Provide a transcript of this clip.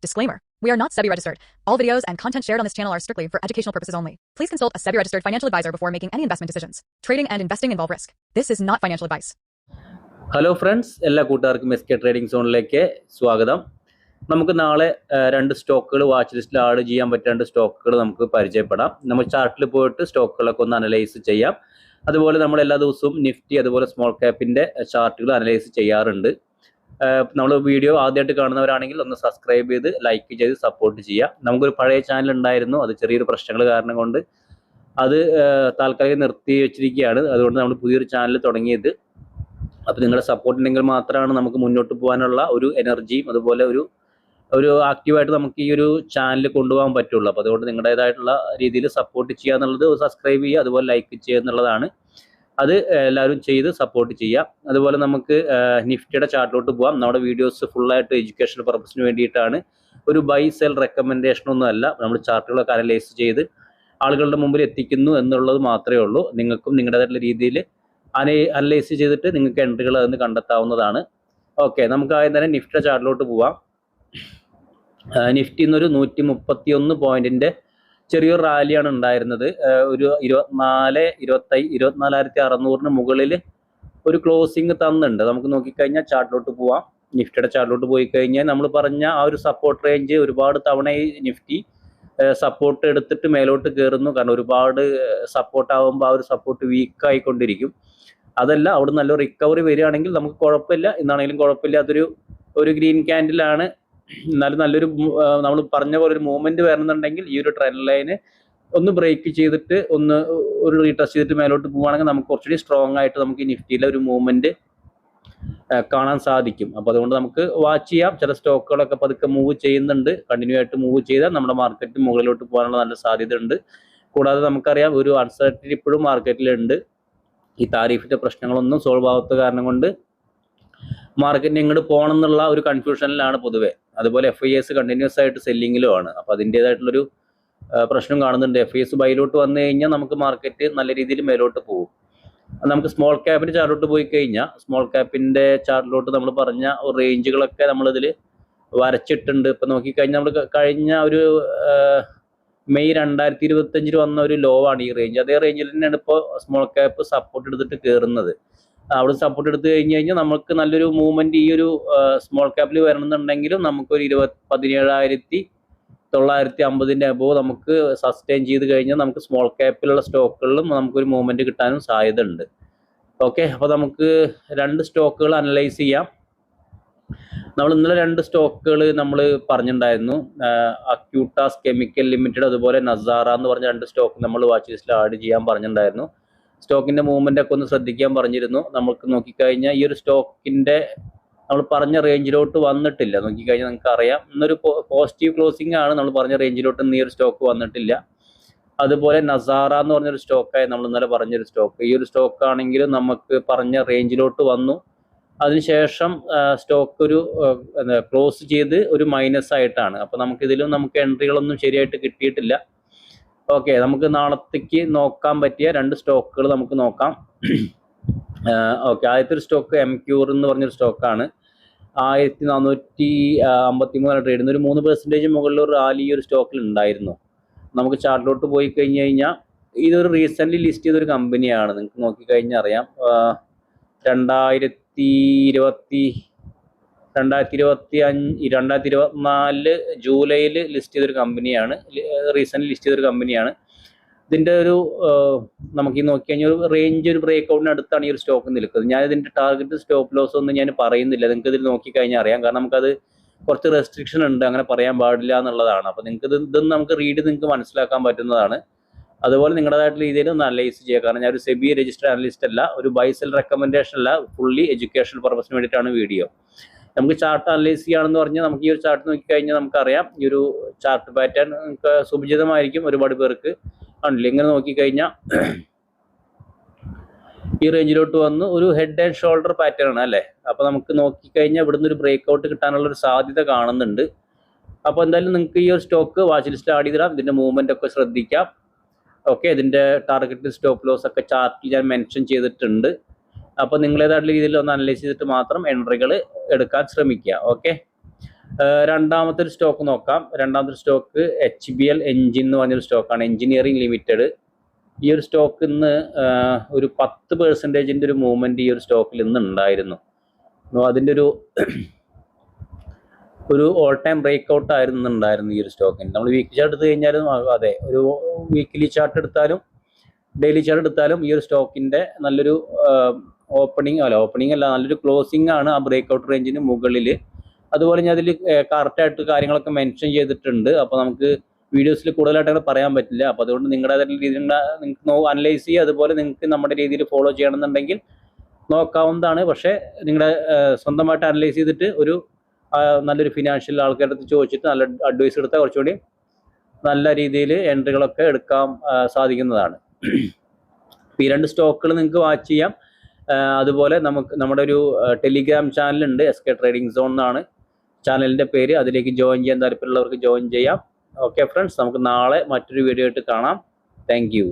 Disclaimer. We are not SEBI registered. All videos and content shared on this channel are strictly for educational purposes only. Please consult a SEBI registered financial advisor before making any investment decisions. Trading and investing involve risk. This is not financial advice. Hello friends, എല്ലാ കൂട്ടുകാർക്കും S K trading സോണിലേക്ക് സ്വാഗതം. നമുക്ക് നാളെ രണ്ട് സ്റ്റോക്കുകൾ watch ലിസ്റ്റിൽ add ചെയ്യാൻ പറ്റിയ രണ്ട് സ്റ്റോക്കുകൾ നമുക്ക് പരിചയപ്പെടാം. നമ്മൾ ചാർട്ടിൽ പോയിട്ട് സ്റ്റോക്കുകളൊക്കെ ഒന്ന് അനലൈസ് ചെയ്യാം. അതുപോലെ നമ്മൾ എല്ലാ ദിവസവും നിഫ്റ്റി അതുപോലെ സ്മോൾ ക്യാപ്പിൻ്റെ ചാർട്ടുകൾ അനലൈസ് ചെയ്യാറുണ്ട്. നമ്മൾ വീഡിയോ ആദ്യമായിട്ട് കാണുന്നവരാണെങ്കിൽ ഒന്ന് സബ്സ്ക്രൈബ് ചെയ്ത് ലൈക്ക് ചെയ്ത് സപ്പോർട്ട് ചെയ്യാം. നമുക്കൊരു പഴയ ചാനൽ ഉണ്ടായിരുന്നു, അത് ചെറിയൊരു പ്രശ്നങ്ങൾ കാരണം കൊണ്ട് അത് താൽക്കാലികം നിർത്തി വെച്ചിരിക്കുകയാണ്. അതുകൊണ്ട് നമ്മൾ പുതിയൊരു ചാനൽ തുടങ്ങിയത്. അപ്പോൾ നിങ്ങളുടെ സപ്പോർട്ട് ഉണ്ടെങ്കിൽ മാത്രമാണ് നമുക്ക് മുന്നോട്ട് പോകാനുള്ള ഒരു എനർജിയും അതുപോലെ ഒരു ആക്റ്റീവായിട്ട് നമുക്ക് ഈ ഒരു ചാനൽ കൊണ്ടുപോകാൻ പറ്റുള്ളൂ. അപ്പോൾ അതുകൊണ്ട് നിങ്ങളുടേതായിട്ടുള്ള രീതിയിൽ സപ്പോർട്ട് ചെയ്യുക എന്നുള്ളത്, സബ്സ്ക്രൈബ് ചെയ്യുക അതുപോലെ ലൈക്ക് ചെയ്യുക എന്നുള്ളതാണ്. അത് എല്ലാവരും ചെയ്ത് സപ്പോർട്ട് ചെയ്യാം. അതുപോലെ നമുക്ക് നിഫ്റ്റിയുടെ ചാർട്ടിലോട്ട് പോകാം. നമ്മുടെ വീഡിയോസ് ഫുള്ളായിട്ട് എഡ്യൂക്കേഷൻ പർപ്പസിന് വേണ്ടിയിട്ടാണ്, ഒരു ബൈ സെൽ റെക്കമെൻഡേഷനൊന്നും അല്ല. നമ്മൾ ചാർട്ടുകളൊക്കെ അനലൈസ് ചെയ്ത് ആളുകളുടെ മുമ്പിൽ എത്തിക്കുന്നു എന്നുള്ളത് മാത്രമേ ഉള്ളൂ. നിങ്ങൾക്കും നിങ്ങളുടേതായിട്ടുള്ള രീതിയിൽ അനലൈസ് ചെയ്തിട്ട് നിങ്ങൾക്ക് എൻട്രികൾ അതൊന്ന് കണ്ടെത്താവുന്നതാണ്. ഓക്കെ, നമുക്ക് ആദ്യം തന്നെ നിഫ്റ്റിയുടെ ചാർട്ടിലോട്ട് പോവാം. നിഫ്റ്റി എന്നൊരു 131 പോയിന്റിൻ്റെ ചെറിയൊരു റാലിയാണ് ഉണ്ടായിരുന്നത്. ഒരു 24,600 മുകളിൽ ഒരു ക്ലോസിങ് തന്നുണ്ട്. നമുക്ക് നോക്കിക്കഴിഞ്ഞാൽ ചാർട്ടിലോട്ട് പോവാം. നിഫ്റ്റിയുടെ ചാർട്ടിലോട്ട് പോയി കഴിഞ്ഞാൽ നമ്മൾ പറഞ്ഞ ആ ഒരു സപ്പോർട്ട് റേഞ്ച് ഒരുപാട് തവണ ഈ നിഫ്റ്റി സപ്പോർട്ട് എടുത്തിട്ട് മേലോട്ട് കയറുന്നു. കാരണം ഒരുപാട് സപ്പോർട്ട് ആകുമ്പോൾ ആ ഒരു സപ്പോർട്ട് വീക്കായിക്കൊണ്ടിരിക്കും. അതല്ല, അവിടെ നല്ല റിക്കവറി വരികയാണെങ്കിൽ നമുക്ക് കുഴപ്പമില്ല, എന്നാണെങ്കിലും കുഴപ്പമില്ലാത്തൊരു ഗ്രീൻ ക്യാൻഡിലാണ്. എന്നാലും നല്ലൊരു നമ്മൾ പറഞ്ഞ പോലെ ഒരു മൂവ്മെന്റ് വരണമെന്നുണ്ടെങ്കിൽ ഈ ഒരു ട്രെൻഡ് ലൈന് ഒന്ന് ബ്രേക്ക് ചെയ്തിട്ട് ഒരു റീടെസ്റ്റ് ചെയ്തിട്ട് മേലോട്ട് പോവുകയാണെങ്കിൽ നമുക്ക് കുറച്ചുകൂടി സ്ട്രോങ് ആയിട്ട് നമുക്ക് നിഫ്റ്റിയിലെ ഒരു മൂവ്മെന്റ് കാണാൻ സാധിക്കും. അപ്പോൾ അതുകൊണ്ട് നമുക്ക് വാച്ച് ചെയ്യാം. ചില സ്റ്റോക്കുകളൊക്കെ പതുക്കെ മൂവ് ചെയ്യുന്നുണ്ട്. കണ്ടിന്യൂ ആയിട്ട് മൂവ് ചെയ്താൽ നമ്മുടെ മാർക്കറ്റ് മുകളിലോട്ട് പോകാനുള്ള നല്ല സാധ്യത ഉണ്ട്. കൂടാതെ നമുക്കറിയാം, ഒരു അൺസർട്ടനിറ്റി ഇപ്പോഴും മാർക്കറ്റിലുണ്ട്. ഈ താരിഫിന്റെ പ്രശ്നങ്ങളൊന്നും സോൾവ് ആവാത്ത കാരണം കൊണ്ട് മാർക്കറ്റിന് ഇങ്ങോട്ട് പോകണം എന്നുള്ള ഒരു കൺഫ്യൂഷനിലാണ് പൊതുവെ. അതുപോലെ FIS കണ്ടിന്യൂസ് ആയിട്ട് സെല്ലിങ്ങിലും ആണ്. അപ്പോൾ അതിൻ്റേതായിട്ടുള്ളൊരു പ്രശ്നം കാണുന്നുണ്ട്. FIS ബൈലോട്ട് വന്നു കഴിഞ്ഞാൽ നമുക്ക് മാർക്കറ്റ് നല്ല രീതിയിൽ മേലോട്ട് പോകും. നമുക്ക് സ്മോൾ ക്യാപ്പിൻ്റെ ചാർട്ടിലോട്ട് പോയി കഴിഞ്ഞാൽ സ്മോൾ ക്യാപ്പിൻ്റെ ചാർട്ടിലോട്ട് നമ്മൾ പറഞ്ഞ റേഞ്ചുകളൊക്കെ നമ്മളിതിൽ വരച്ചിട്ടുണ്ട്. ഇപ്പം നോക്കിക്കഴിഞ്ഞാൽ നമ്മൾ കഴിഞ്ഞ ഒരു മെയ് 2025 വന്ന ഒരു ലോ ആണ് ഈ റേഞ്ച്. അതേ റേഞ്ചിൽ തന്നെയാണ് ഇപ്പോൾ സ്മോൾ ക്യാപ്പ് സപ്പോർട്ട് എടുത്തിട്ട് കയറുന്നത്. അവിടെ സപ്പോർട്ട് എടുത്തു കഴിഞ്ഞാൽ നമുക്ക് നല്ലൊരു മൂവ്മെന്റ് ഈ ഒരു സ്മോൾ ക്യാപ്പിൽ വരണമെന്നുണ്ടെങ്കിലും നമുക്കൊരു 17,950 അബോവ് നമുക്ക് സസ്റ്റെയിൻ ചെയ്ത് കഴിഞ്ഞാൽ നമുക്ക് സ്മോൾ ക്യാപ്പിലുള്ള സ്റ്റോക്കുകളിലും നമുക്കൊരു മൂവ്മെന്റ് കിട്ടാനും സാധ്യത ഉണ്ട്. ഓക്കെ, അപ്പോൾ നമുക്ക് രണ്ട് സ്റ്റോക്കുകൾ അനലൈസ് ചെയ്യാം. നമ്മൾ ഇന്നലെ രണ്ട് സ്റ്റോക്കുകൾ നമ്മൾ പറഞ്ഞിട്ടുണ്ടായിരുന്നു. അക്യൂട്ടാസ് കെമിക്കൽ ലിമിറ്റഡ് അതുപോലെ നസാറ എന്ന് പറഞ്ഞ രണ്ട് സ്റ്റോക്ക് നമ്മൾ വാച്ച് ലിസ്റ്റിൽ ആഡ് ചെയ്യാൻ പറഞ്ഞിട്ടുണ്ടായിരുന്നു. സ്റ്റോക്കിന്റെ മൂവ്മെന്റ് ഒക്കെ ഒന്ന് ശ്രദ്ധിക്കാൻ പറഞ്ഞിരുന്നു. നമുക്ക് നോക്കിക്കഴിഞ്ഞാൽ ഈ ഒരു സ്റ്റോക്കിന്റെ നമ്മൾ പറഞ്ഞ റേഞ്ചിലോട്ട് വന്നിട്ടില്ല. നോക്കിക്കഴിഞ്ഞാൽ നിങ്ങൾക്ക് അറിയാം, ഇന്നൊരു പോസിറ്റീവ് ക്ലോസിംഗ് ആണ്. നമ്മൾ പറഞ്ഞ റേഞ്ചിലോട്ട് ഈ ഒരു സ്റ്റോക്ക് വന്നിട്ടില്ല. അതുപോലെ നസാറ എന്ന് പറഞ്ഞൊരു സ്റ്റോക്കായി നമ്മൾ ഇന്നലെ പറഞ്ഞൊരു സ്റ്റോക്ക്, ഈ ഒരു സ്റ്റോക്ക് ആണെങ്കിലും നമുക്ക് പറഞ്ഞ റേഞ്ചിലോട്ട് വന്നു. അതിനുശേഷം സ്റ്റോക്ക് ഒരു ക്ലോസ് ചെയ്ത് ഒരു മൈനസ് ആയിട്ടാണ്. അപ്പോൾ നമുക്കിതിലും നമുക്ക് എൻട്രികളൊന്നും ശരിയായിട്ട് കിട്ടിയിട്ടില്ല. ഓക്കെ, നമുക്ക് നാളത്തേക്ക് നോക്കാൻ പറ്റിയ രണ്ട് സ്റ്റോക്കുകൾ നമുക്ക് നോക്കാം. ഓക്കെ, ആദ്യത്തെ ഒരു സ്റ്റോക്ക് എംക്യൂർ എന്ന് പറഞ്ഞൊരു സ്റ്റോക്കാണ്. 1453 ട്രേഡ് ചെയ്യുന്ന ഒരു 3% മുകളിൽ ഒരു റാലി ഈ ഒരു സ്റ്റോക്കിൽ ഉണ്ടായിരുന്നു. നമുക്ക് ചാർട്ടിലോട്ട് പോയി കഴിഞ്ഞ് കഴിഞ്ഞാൽ ഇതൊരു റീസെൻ്റ്ലി ലിസ്റ്റ് ചെയ്തൊരു കമ്പനിയാണ്. നിങ്ങൾക്ക് നോക്കിക്കഴിഞ്ഞാൽ അറിയാം, 2024 ജൂലൈയിൽ ലിസ്റ്റ് ചെയ്തൊരു കമ്പനിയാണ്. റീസെൻ്റ്ലി ലിസ്റ്റ് ചെയ്തൊരു കമ്പനിയാണ്. ഇതിൻ്റെ ഒരു നമുക്ക് ഈ നോക്കി കഴിഞ്ഞാൽ ഒരു റേഞ്ച്, ഒരു ബ്രേക്ക് ഔട്ടിന് അടുത്താണ് ഈ ഒരു സ്റ്റോക്ക് നിൽക്കുന്നത്. ഞാൻ ഇതിൻ്റെ ടാർഗറ്റ് സ്റ്റോപ്പ് ലോസ് ഒന്നും ഞാൻ പറയുന്നില്ല. നിങ്ങൾക്ക് ഇതിൽ നോക്കിക്കഴിഞ്ഞാൽ അറിയാം. കാരണം നമുക്കത് കുറച്ച് റെസ്ട്രിക്ഷൻ ഉണ്ട്, അങ്ങനെ പറയാൻ പാടില്ല എന്നുള്ളതാണ്. അപ്പോൾ നിങ്ങൾക്ക് ഇതൊന്നും നമുക്ക് റീഡ് നിങ്ങൾക്ക് മനസ്സിലാക്കാൻ പറ്റുന്നതാണ്. അതുപോലെ നിങ്ങളുടേതായിട്ടുള്ള രീതിയിൽ ഒന്ന് അനലൈസ് ചെയ്യുക. കാരണം ഞാൻ ഒരു സെബി രജിസ്റ്റർഡ് അനലിസ്റ്റ് അല്ല, ഒരു ബൈ സെൽ റെക്കമെൻഡേഷൻ അല്ല, ഫുള്ളി എഡ്യൂക്കേഷണൽ പർപ്പസിന് വേണ്ടിയിട്ടാണ് വീഡിയോ. നമുക്ക് ചാർട്ട് അനലൈസ് ചെയ്യുകയാണെന്ന് പറഞ്ഞാൽ നമുക്ക് ഈ ഒരു ചാർട്ട് നോക്കിക്കഴിഞ്ഞാൽ നമുക്കറിയാം, ഈ ഒരു ചാർട്ട് പാറ്റേൺ നമുക്ക് സുപരിചിതമായിരിക്കും ഒരുപാട് പേർക്ക്. ആണല്ലോ, ഇങ്ങനെ നോക്കിക്കഴിഞ്ഞാൽ ഈ റേഞ്ചിലോട്ട് വന്ന് ഒരു ഹെഡ് ആൻഡ് ഷോൾഡർ പാറ്റേൺ ആണ് അല്ലേ. അപ്പോൾ നമുക്ക് നോക്കിക്കഴിഞ്ഞാൽ ഇവിടുന്ന് ഒരു ബ്രേക്ക് ഔട്ട് കിട്ടാനുള്ള ഒരു സാധ്യത കാണുന്നുണ്ട്. അപ്പോൾ എന്തായാലും നിങ്ങൾക്ക് ഈ ഒരു സ്റ്റോക്ക് വാച്ച് ലിസ്റ്റ് ആഡ് ചെയ്തിടാം. ഇതിൻ്റെ മൂവ്മെന്റ് ഒക്കെ ശ്രദ്ധിക്കാം. ഓക്കെ, ഇതിൻ്റെ ടാർഗറ്റ് സ്റ്റോപ്പ് ലോസ് ഒക്കെ ചാർട്ടിൽ ഞാൻ മെൻഷൻ ചെയ്തിട്ടുണ്ട്. അപ്പോൾ നിങ്ങളേതായിട്ടുള്ള രീതിയിൽ ഒന്ന് അനലൈസ് ചെയ്തിട്ട് മാത്രം എൻട്രികൾ എടുക്കാൻ ശ്രമിക്കുക. ഓക്കെ, രണ്ടാമത്തെ ഒരു സ്റ്റോക്ക് നോക്കാം. രണ്ടാമത്തെ സ്റ്റോക്ക് HBL എൻജിൻ എന്ന് പറഞ്ഞൊരു സ്റ്റോക്കാണ്, എഞ്ചിനീയറിംഗ് ലിമിറ്റഡ്. ഈ ഒരു സ്റ്റോക്ക് ഇന്ന് ഒരു 10% ഒരു മൂവ്മെന്റ് ഈ ഒരു സ്റ്റോക്കിൽ ഇന്ന് ഉണ്ടായിരുന്നു. അതിൻ്റെ ഒരു ഓൾ ടൈം ബ്രേക്ക് ഔട്ട് ഉണ്ടായിരുന്നു ഈ ഒരു സ്റ്റോക്കിന്. നമ്മൾ വീക്ക്ലി ചാർട്ട് എടുത്തു കഴിഞ്ഞാലും അതെ, ഒരു വീക്ക്ലി ചാർട്ട് എടുത്താലും ഡെയിലി ചാർട്ട് എടുത്താലും ഈ ഒരു സ്റ്റോക്കിന്റെ നല്ലൊരു ഓപ്പണിംഗ് അല്ല, നല്ലൊരു ക്ലോസിംഗ് ആണ് ആ ബ്രേക്ക് ഔട്ട് റേഞ്ചിന് മുകളിൽ. അതുപോലെ ഞാൻ അതിൽ കറക്റ്റായിട്ട് കാര്യങ്ങളൊക്കെ മെൻഷൻ ചെയ്തിട്ടുണ്ട്. അപ്പോൾ നമുക്ക് വീഡിയോസിൽ കൂടുതലായിട്ട് പറയാൻ പറ്റില്ല. അപ്പോൾ അതുകൊണ്ട് നിങ്ങളുടെ രീതിയിൽ നിങ്ങൾക്ക് അനലൈസ് ചെയ്യുക. അതുപോലെ നിങ്ങൾക്ക് നമ്മുടെ രീതിയിൽ ഫോളോ ചെയ്യണമെന്നുണ്ടെങ്കിൽ നോക്കാവുന്നതാണ്. പക്ഷേ നിങ്ങളുടെ സ്വന്തമായിട്ട് അനലൈസ് ചെയ്തിട്ട് ഒരു നല്ലൊരു ഫിനാൻഷ്യൽ ആൾക്കാരുടെ അടുത്ത് ചോദിച്ചിട്ട് നല്ല അഡ്വൈസ് എടുത്താൽ കുറച്ചുകൂടി നല്ല രീതിയിൽ എൻട്രികളൊക്കെ എടുക്കാൻ സാധിക്കുന്നതാണ്. ഈ 2 സ്റ്റോക്കുകൾ നിങ്ങൾക്ക് വാച്ച് ചെയ്യാം. അതുപോലെ നമ്മുടെ ഒരു ടെലിഗ്രാം ചാനലുണ്ട്, SK ട്രേഡിംഗ് സോൺ എന്നാണ് ചാനലിൻ്റെ പേര്. അതിലേക്ക് ജോയിൻ ചെയ്യാൻ താല്പര്യമുള്ളവർക്ക് ജോയിൻ ചെയ്യാം. ഓക്കെ ഫ്രണ്ട്സ്, നമുക്ക് നാളെ മറ്റൊരു വീഡിയോ ആയിട്ട് കാണാം. Thank you.